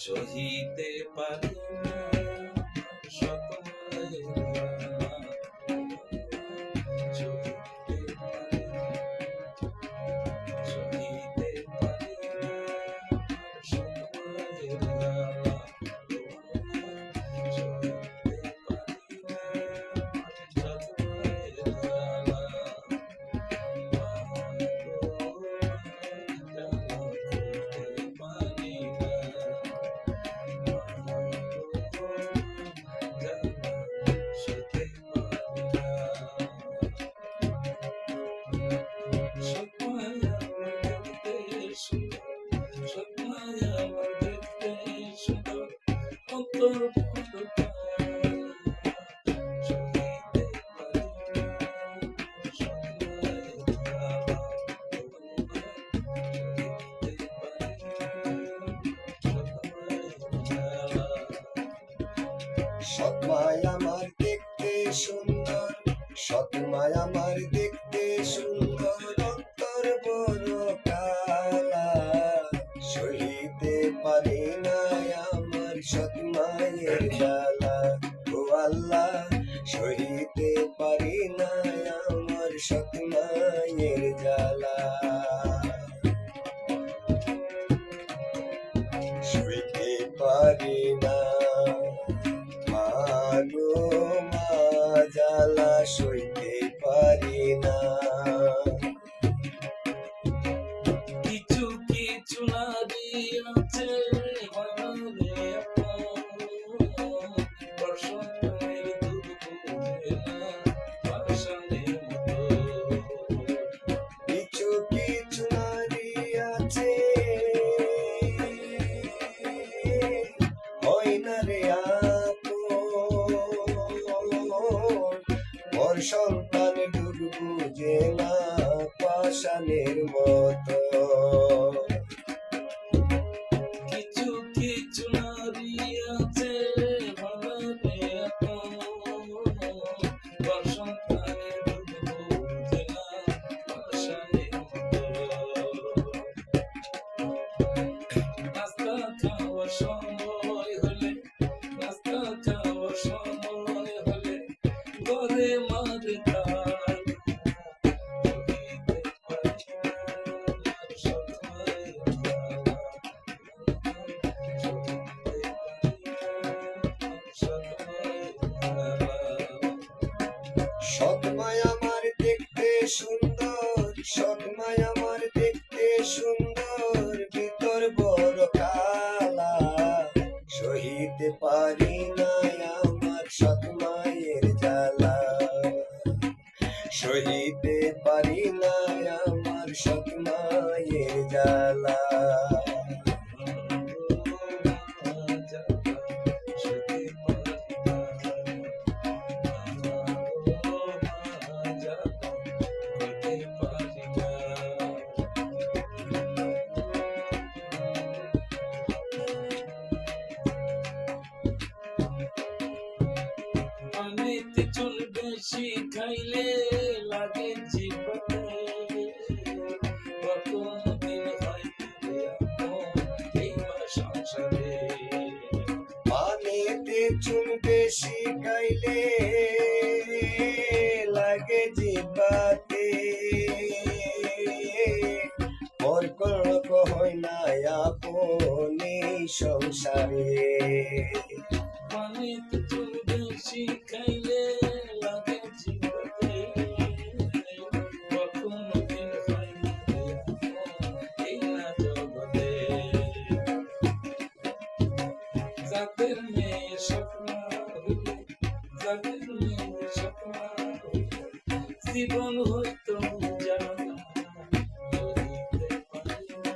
সহিতে পারি না শত মায়ের জ্বালা, সহিতে পারি না, সহিতে পারি না শত মায়ের জ্বালা, সহিতে পারি না শত মায়ের জ্বালা। সৎমায় আমার দেখতে সুন্দর, সৎমায় আমার দেখতে সুন্দর, অন্তর বড় কালা, সহিতে পারি না আমার সৎমায়ের জ্বালা। ও আল্লাহ, সহিতে পারি না আমার সৎমায়ের জ্বালা। সইতে পারি না গো মা জ্বালা, সইতে পারি না। কিছু কিছু নারী আছে বর্ষণের দুধ না পাষাণের মতো। কিছু কিছু নারী আছে হয় না রে ওর সন্তান ডুব বুঝে না পাষাণের মতো। কিছু কিছু নারী আছে বর্ষণের দুধ না পাষাণের মতো। নাস্তা খাওয়ার সময় হলে, নাস্তা খাওয়ার সময় হলে ঘরে মারে তার, সৎমায় আমার দেখতে সুন্দর, সৎমায় আমার দেখতে সুন্দর, ভিতর বড় কালা, সহিতে পারি না আমার সৎমায়ের জ্বালা, সহিতে পারি না আমার সৎমায়ের জ্বালা। পানিতে চুন বেশি খাইলে লাগে জিভতে, কতদিন হয় এই সংসারে। পানিতে চুন বেশি খাইলে লাগে জিহ্বাতে, মোর কলক হয় না আপনি সংসারে। পানিতে চুন বেশি খাইলে লাগে জিভতে, কতদিন হয় এই না জগতে। যাদের মেয়ে স্বপ্ন হইলে, যাদের মেয়ে স্বপ্ন হইলে জীবন হইতো জানো না, সহিতে পারি না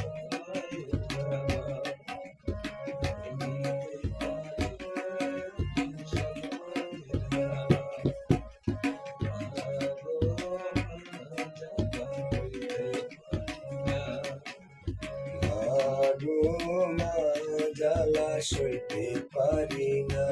সহায়ের জ্বালা, সহিতে পারি না সহায়ের জ্বালা। গো মা জ্বালা, সইতে পারি না।